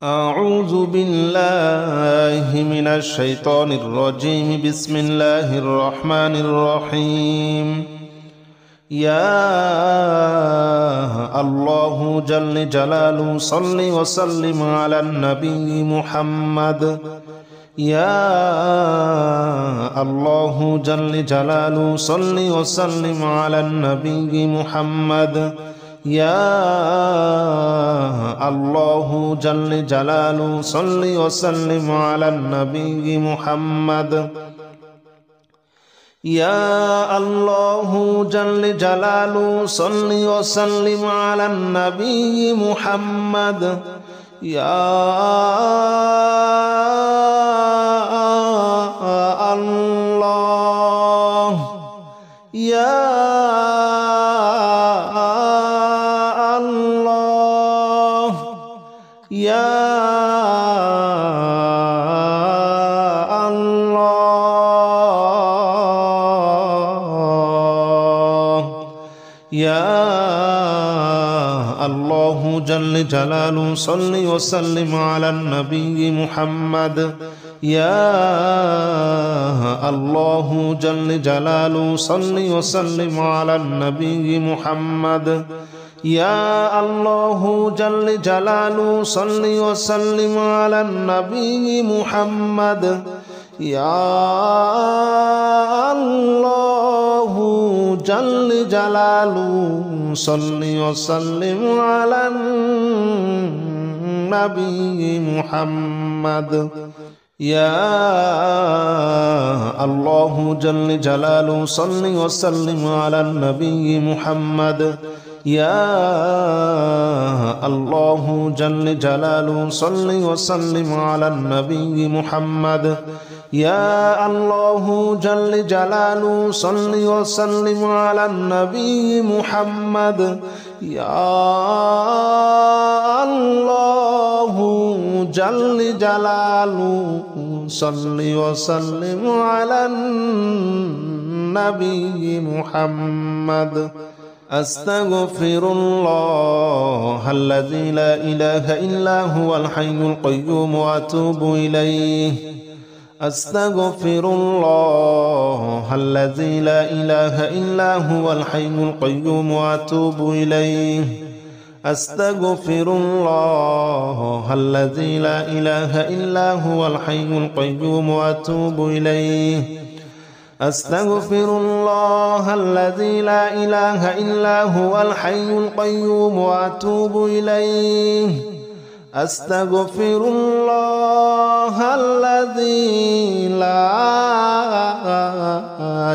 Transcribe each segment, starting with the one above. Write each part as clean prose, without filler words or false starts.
أعوذ بالله من الشيطان الرجيم. بسم الله الرحمن الرحيم. يا الله جل جلاله صل وسلم على النبي محمد. يا الله جل جلاله صل وسلم على النبي محمد. يا الله جل جلاله صل وسلم على النبي محمد. يا الله جل جلاله صل وسلم على النبي محمد. يا الله يا يا الله يا الله جل جلاله صل وسلم على النبي محمد. يا الله جل جلاله صل وسلم على النبي محمد. يا الله جل جلاله صل وسلم على النبي محمد. يا الله جل جلاله صل وسلم على النبي محمد. يا الله جل جلاله صل وسلم على النبي محمد. يا الله جل جلاله صل وسلم على النبي محمد. يا الله جل جلاله صل وسلم على النبي محمد. يا الله جل جلاله صل وسلم على النبي محمد. أستغفر الله الذي لا إله إلا هو الحي القيوم وأتوب إليه. أستغفر الله الذي لا إله إلا هو الحي القيوم وأتوب إليه. أستغفر الله الذي لا إله إلا هو الحي القيوم وأتوب إليه. أستغفر الله الذي لا إله إلا هو الحي القيوم وأتوب إليه. أستغفر الله الذي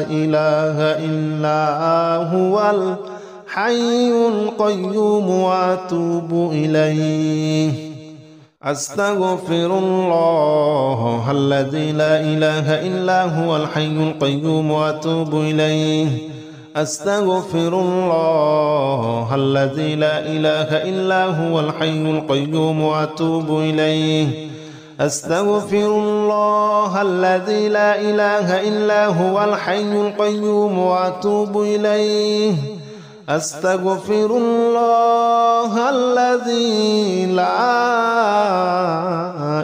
لا إله إلا هو الحي القيوم وأتوب إليه. أستغفر الله الذي لا إله إلا هو الحي القيوم وأتوب إليه. أستغفر الله الذي لا إله إلا هو الحي القيوم وأتوب إليه. أستغفر الله الذي لا إله إلا هو الحي القيوم وأتوب إليه. أستغفر الله الذي لا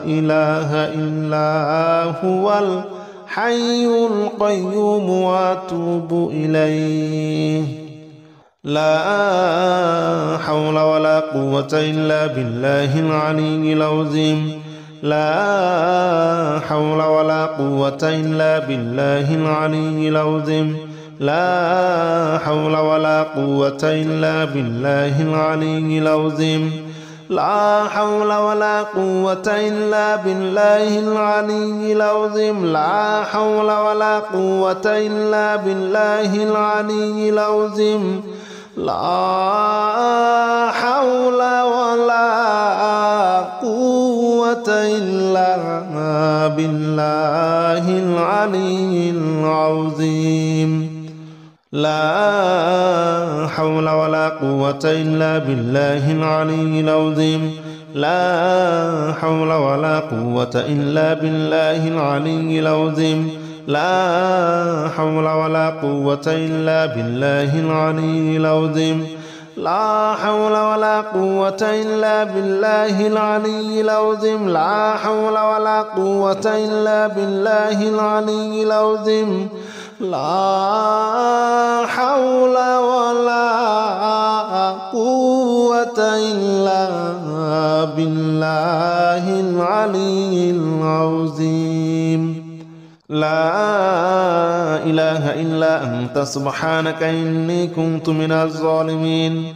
إله إلا هو الحي القيوم وأتوب إليه. لا حول ولا قوة إلا بالله العلي العظيم. لا حول ولا قوة إلا بالله العلي العظيم. لا حول ولا قوة إلا بالله العلي العظيم. لا حول ولا قوة إلا بالله العلي العظيم. لا حول ولا قوة إلا بالله العلي العظيم. لا حول ولا قوة إلا بالله العلي العظيم. لا حول ولا قوة إلا بالله العلي العظيم. لا حول ولا قوة إلا بالله العلي العظيم. لا حول ولا قوة إلا بالله العلي العظيم. لا حول ولا قوة إلا بالله العلي العظيم لا حول ولا قوة إلا بالله العلي العظيم لا حول ولا قوة إلا بالله العلي العظيم لا إله إلا أنت سبحانك إني كنت من الظالمين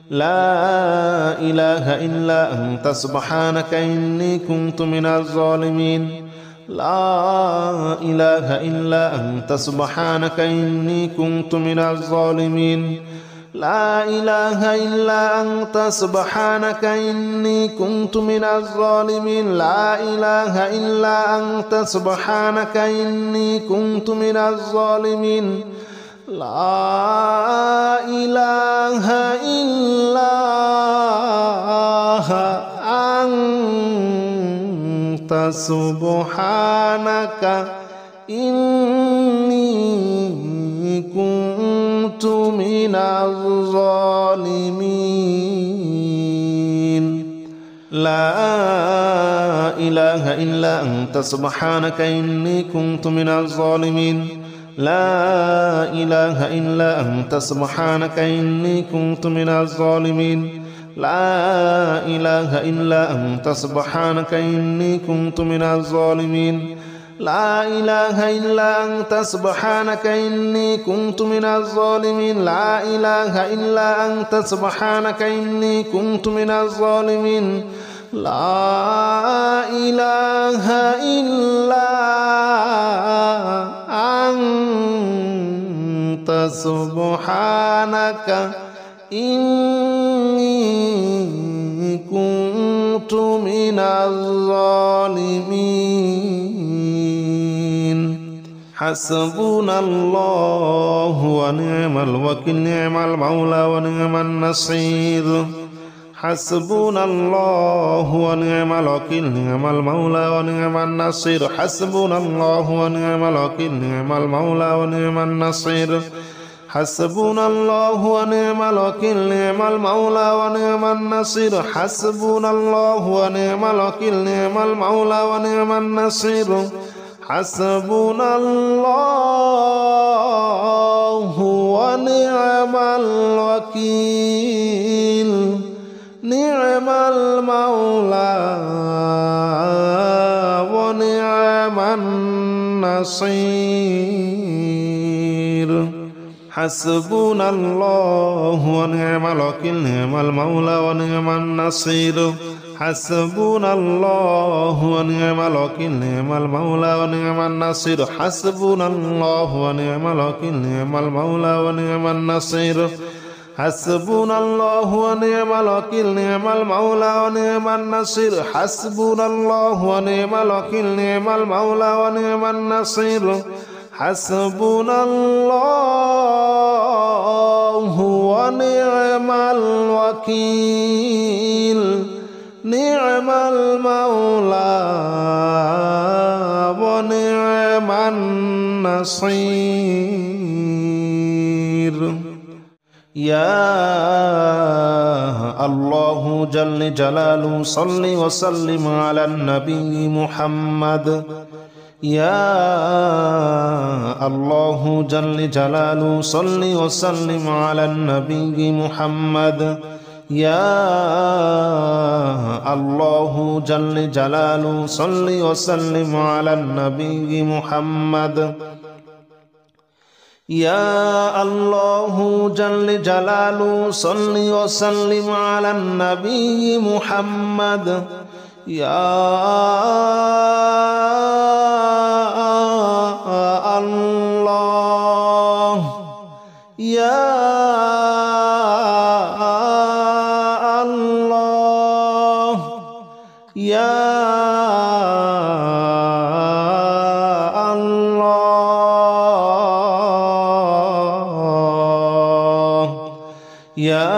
لا إله إلا أنت سبحانك إني كنت من الظالمين لا إله إلا أنت سبحانك إني كنت من الظالمين لا إله إلا أنت سبحانك إني كنت من الظالمين لا إله إلا أنت سبحانك إني كنت من الظالمين لا إله إلا أنت سبحانك إني كنت من الظالمين لا إله إلا أنت سبحانك إني كنت من الظالمين لا إله إلا أنت سبحانك إني كنت من الظالمين لا إله إلا أنت سبحانك إني كنت من الظالمين لا إله إلا أنت سبحانك إني كنت من الظالمين لا إله إلا أنت سبحانك إني كنت من الظالمين لا إله إلا أنت سبحانك إني كنت من الظالمين حسبنا الله ونعم الوكيل نعم المولى ونعم النصير حسبنا الله ونعم الوكيل نعم المولى ونعم النصير حسبنا الله ونعم الوكيل نعم المولى ونعم النصير حسبنا الله ونعم الوكيل نعم المولى ونعم النصير حسبنا الله ونعم الوكيل نعم المولى ونعم النصير حسبنا الله ونعم الوكيل نعم المولى ونعم النصير حسبنا الله ونعم الوكيل نعم المولى ونعم النصير حسبنا الله ونعم الوكيل نعم المولى ونعم النصير حسبنا الله ونعم الوكيل نعم المولى ونعم النصير حسبنا الله ونعم الوكيل نعم المولى ونعم النصير حسبنا الله ونعم الوكيل نعم المولى ونعم النصير حسبنا الله ونعم الوكيل نعم المولى ونعم النصير يا الله جل جلاله صل وسلم على النبي محمد يا الله جل جلاله صل وسلم على النبي محمد يا الله جل جلاله صل وسلم على النبي محمد يا الله جل جلاله صل وسلم على النبي محمد يا الله يا الله يا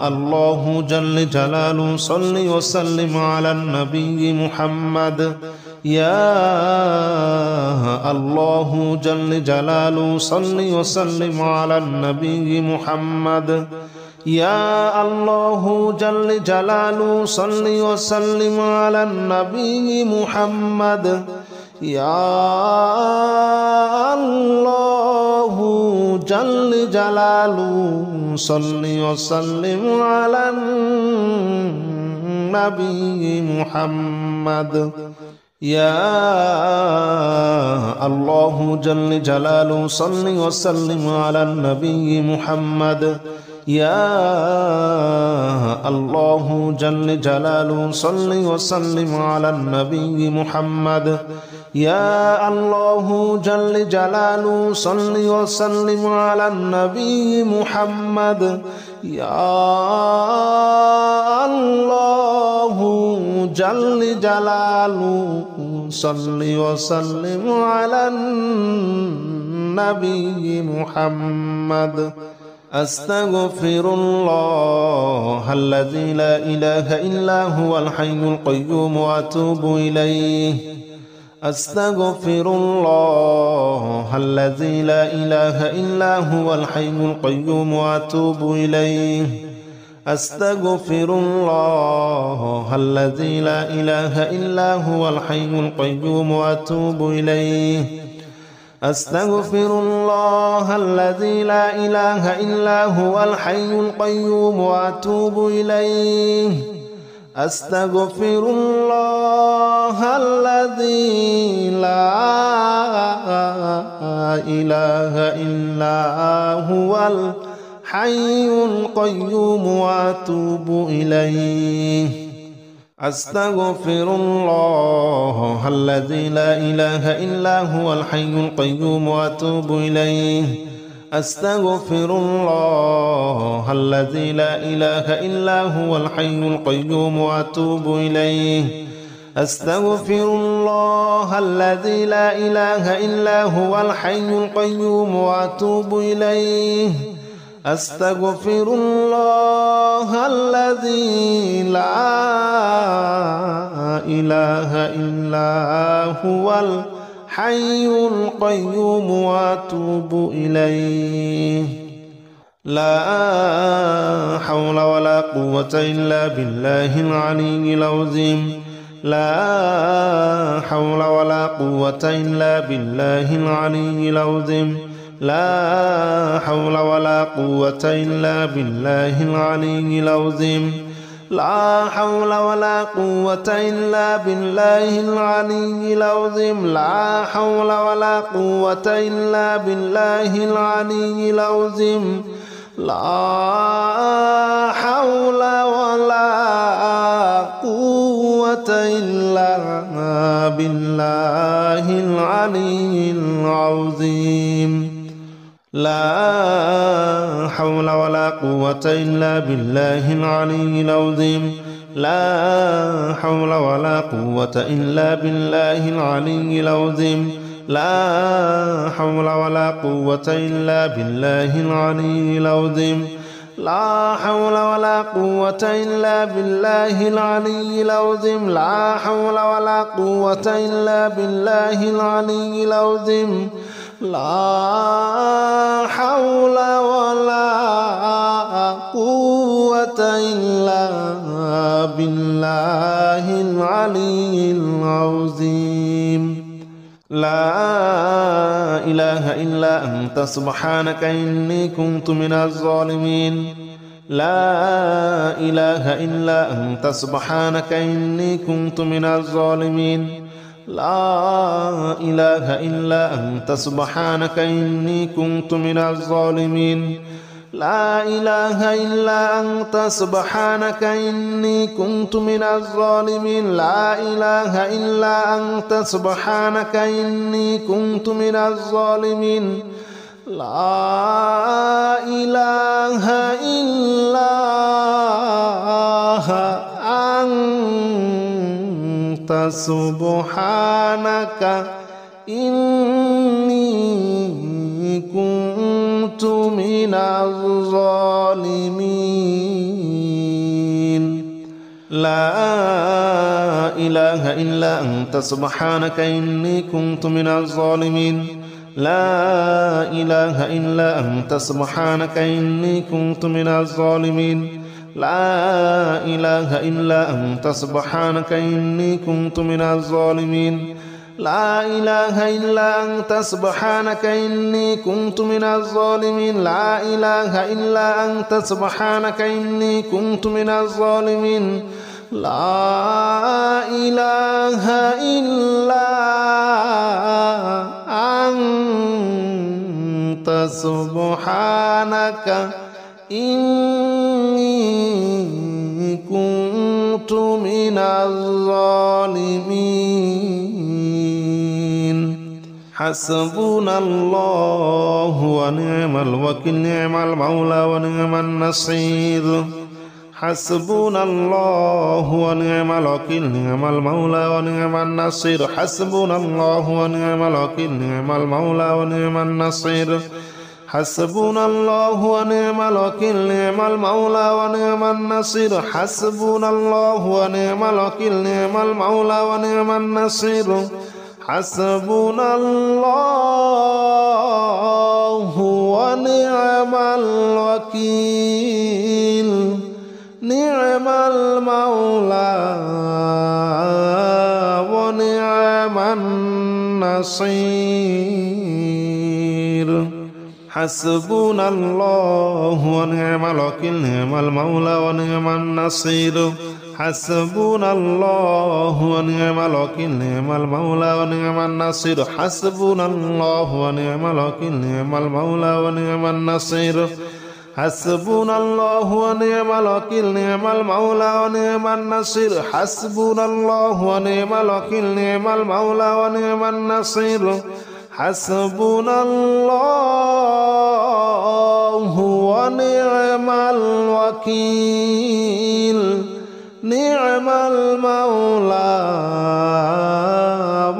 الله جل جلاله صل وسلم على النبي محمد يا الله جل جلاله صل وسلم على النبي محمد. يا الله جل جلاله صل وسلم على النبي محمد. يا الله جل جلاله صل وسلم على النبي محمد. يا الله جل جلاله صل وسلم على النبي محمد. يا الله جل جلاله صل وسلم على النبي محمد. يا الله جل جلاله صل وسلم على النبي محمد. يا الله جل جلاله صل وسلم على النبي محمد. أستغفر الله الذي لا إله إلا هو الحي القيوم وأتوب إليه. أستغفر الله الذي لا إله إلا هو الحي القيوم وأتوب إليه. أستغفر الله الذي لا إله إلا هو الحي القيوم وأتوب إليه. أستغفر الله الذي لا إله إلا هو الحي القيوم وأتوب إليه. أستغفر الله الذي لا إله إلا هو الحي القيوم وأتوب إليه. أستغفر الله الذي لا إله إلا هو الحي القيوم وأتوب إليه. أستغفر الله الذي لا إله إلا هو الحي القيوم وأتوب إليه. أستغفر الله الذي لا إله إلا هو الحي القيوم وأتوب إليه. أستغفر الله الذي لا إله إلا هو الحي القيوم وأتوب إليه. لا حول ولا قوة إلا بالله العلي العظيم. لا حول ولا قوة إلا بالله العلي العظيم. لا حول ولا قوة إلا بالله العلي العظيم. لا حول ولا قوة إلا بالله العلي العظيم. لا حول ولا قوة إلا بالله العلي العظيم. لا حول ولا قوة إلا بالله العلي العظيم. لا حول ولا قوة إلا بالله العلي العظيم. لا حول ولا قوة إلا بالله العلي العظيم. لا حول ولا قوة إلا بالله العلي العظيم. لا حول ولا قوة إلا بالله العلي العظيم. لا حول ولا قوة إلا بالله العلي العظيم. لا حول ولا قوة إلا بالله العلي العظيم. لا إله إلا أنت سبحانك إني كنت من الظالمين. لا إله إلا أنت سبحانك إني كنت من الظالمين. لا إله إلا أنت سبحانك إني كنت من الظالمين. لا إله إلا أنت سبحانك إني كنت من الظالمين. لا إله إلا أنت سبحانك إني كنت من الظالمين. لا إله إلا أنت سبحانك إني كنت من الظالمين. لا إله إلا أنت سبحانك إني كنت من الظالمين لا إله إلا أنت سبحانك إني كنت من الظالمين لا إله إلا أنت سبحانك إني كنت من الظالمين لا إله إلا أنت سبحانك إني كنت من الظالمين لا إله إلا أنت سبحانك إني كنت من الظالمين لا إله إلا أنت سبحانك إني كنت من الظالمين حسبنا الله ونعم الوكيل نعم المولى ونعم النصير حسبنا الله ونعم الوكيل نعم المولى ونعم النصير حسبنا الله ونعم الوكيل نعم المولى ونعم النصير حسبنا الله ونعم الوكيل نعم المولى ونعم النصير حسبنا الله ونعم الوكيل نعم المولى ونعم النصير حسبنا الله ونعم الوكيل نعم المولى ونعم النصير حسبنا الله ونعم الوكيل نعم المولى ونعم النصير حسبنا الله ونعم الوكيل نعم المولى ونعم النصير حسبنا الله ونعم الوكيل نعم المولى ونعم النصير حسبنا الله ونعم الوكيل نعم المولى ونعم النصير حسبنا الله ونعم الوكيل نعم المولى ونعم النصير حسبنا الله ونعم الوكيل نعم المولى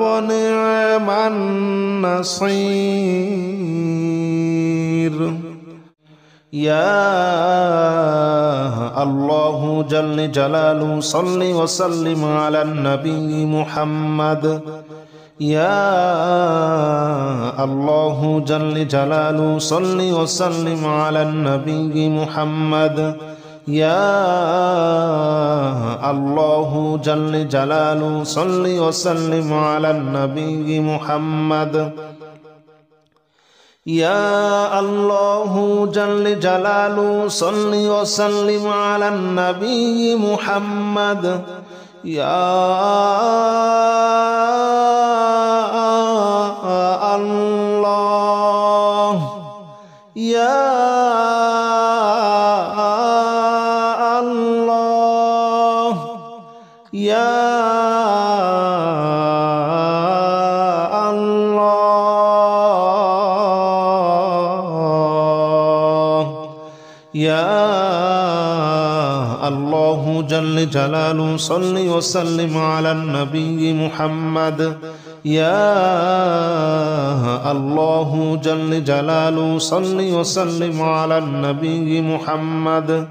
ونعم النصير يا الله جل جلاله صل وسلم على النبي محمد يا الله جل جلاله صل وسلم على النبي محمد يا الله جل جلاله صل وسلم على النبي محمد يا الله جل جلاله صل وسلم على النبي محمد يا الله يا الله يا يا الله جل جلاله صل وسلم على النبي محمد يا الله جل جلاله صل وسلم على النبي محمد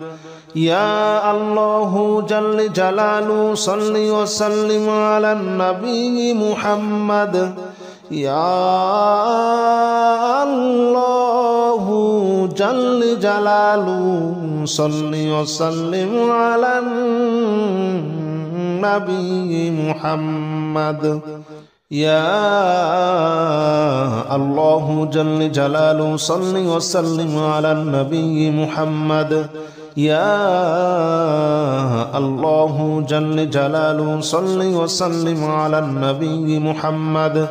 يا الله جل جلاله صل وسلم على النبي محمد يا الله جل جلاله صل وسلم على النبي محمد يا الله جل جلاله صل وسلم على النبي محمد يا الله جل جلاله صل وسلم على النبي محمد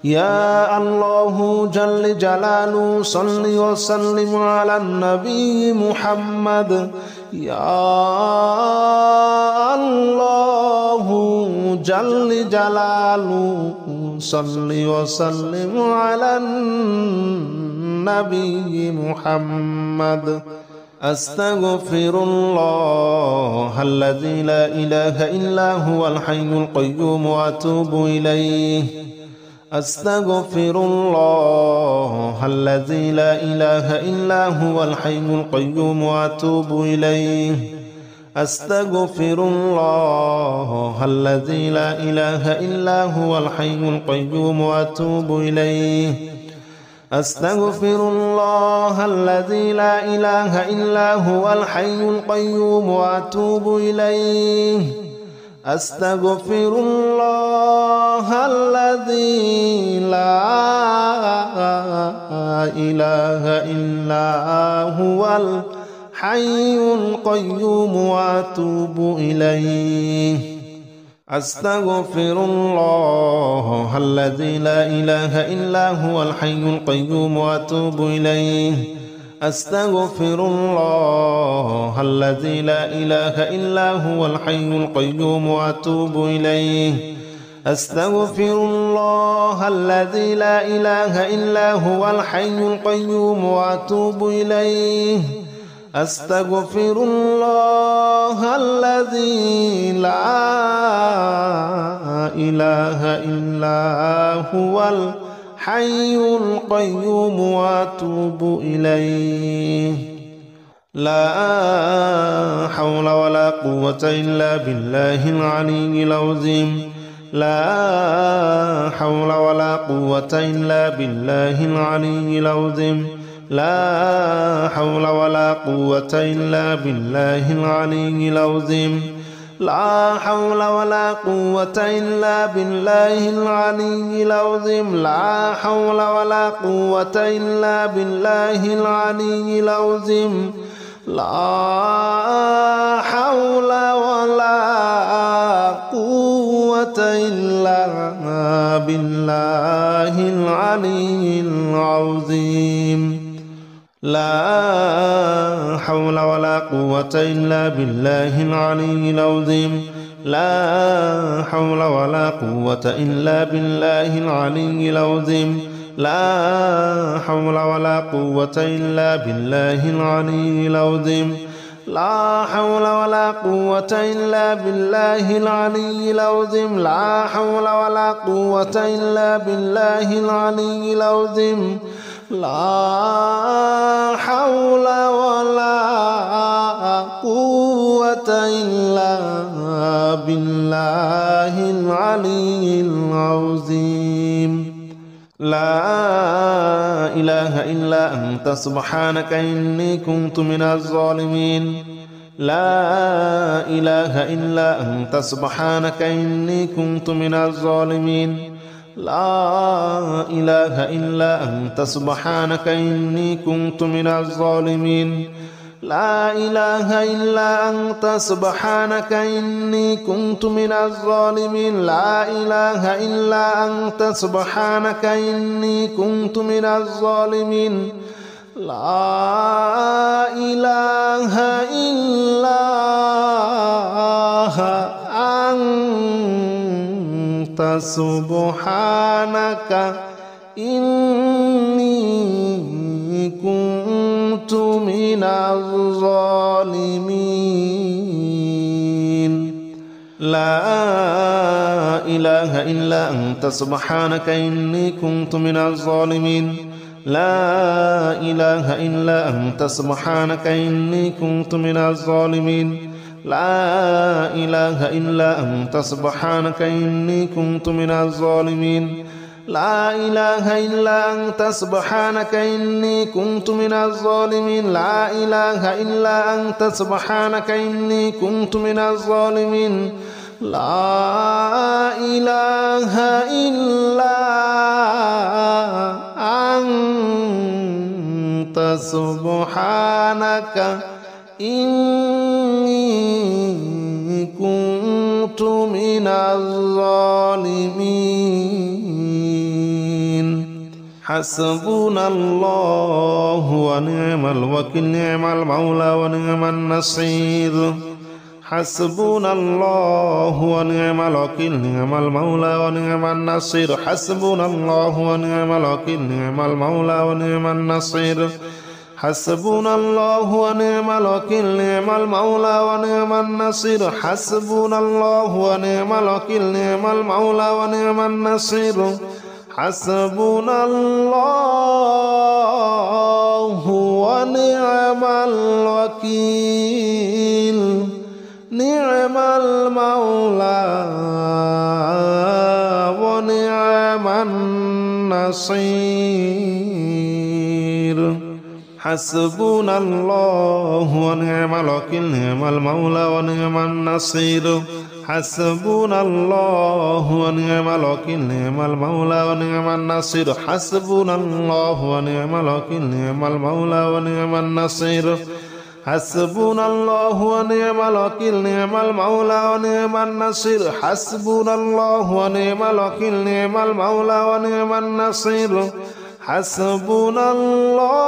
يا الله جل جلاله صل وسلم على النبي محمد يا الله جل جلاله صل وسلم على النبي محمد أستغفر الله الذي لا إله إلا هو الحي القيوم وأتوب إليه أستغفر الله الذي لا إله إلا هو الحي القيوم وأتوب إليه أستغفر الله الذي لا إله إلا هو الحي القيوم وأتوب إليه أستغفر الله الذي لا إله إلا هو الحي القيوم وأتوب إليه أستغفر الله الذي لا إله إلا هو الحي القيوم وأتوب إليه أستغفر الله الذي لا إله إلا هو الحي القيوم وأتوب إليه أستغفر الله الذي لا إله إلا هو الحي القيوم وأتوب إليه أستغفر الله الذي لا إله إلا هو الحي القيوم وأتوب إليه أستغفر الله الذي لا إله إلا هو الحي القيوم وأتوب إليه لا حول ولا قوة إلا بالله العلي العظيم لا حول ولا قوة إلا بالله العلي العظيم لا حول ولا قوة إلا بالله العلي العظيم لا حول ولا قوة إلا بالله العلي العظيم لا حول ولا قوة إلا بالله العلي العظيم لا حول ولا قوة إلا بالله العلي العظيم لا حول ولا قوة إلا بالله العلي العظيم لا حول ولا قوة إلا بالله العلي العظيم لا حول ولا قوة إلا بالله العلي العظيم لا حول ولا قوة إلا بالله العلي العظيم لا حول ولا قوة إلا بالله العلي العظيم لا حول ولا قوة إلا بالله العلي العظيم لا إله إلا أنت سبحانك إني كنت من الظالمين لا إله إلا أنت سبحانك إني كنت من الظالمين لا إله إلا أنت سبحانك إني كنت من الظالمين لا إله إلا أنت سبحانك إني كنت من الظالمين لا إله إلا أنت سبحانك إني كنت من الظالمين لا إله إلا أنت سبحانك إني كنت من الظالمين لا إله إلا أنت سبحانك إني كنت من الظالمين لا إله إلا أنت سبحانك إني كنت من الظالمين لا إله إلا أنت سبحانك إني كنت من الظالمين لا إله إلا أنت سبحانك إني كنت من الظالمين لا إله إلا أنت سبحانك إني كنت من الظالمين لا إله إلا أنت سبحانك إني كنت من الظالمين حسبنا الله ونعم الوكيل نعم المولى ونعم النصير حسبنا الله ونعم الوكيل نعم المولى ونعم النصير حسبنا الله ونعم الوكيل نعم المولى ونعم النصير حسبنا الله ونعم الوكيل نعم المولى ونعم النصير حسبنا الله ونعم الوكيل نعم المولى ونعم النصير حسبنا الله ونعم الوكيل نعم المولى ونعم النصير حسبنا الله ونعم الوكيل نعم المولى ونعم النصير حسبنا الله ونعم الوكيل نعم المولى ونعم النصير حسبنا الله ونعم الوكيل نعم المولى ونعم النصير حسبنا الله ونعم الوكيل نعم المولى ونعم النصير حسبنا الله ونعم الوكيل نعم المولى ونعم النصير حسبنا الله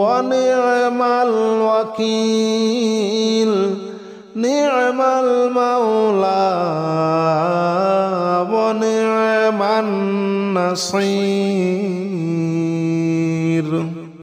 ونعم الوكيل نعم المولى ونعم النصير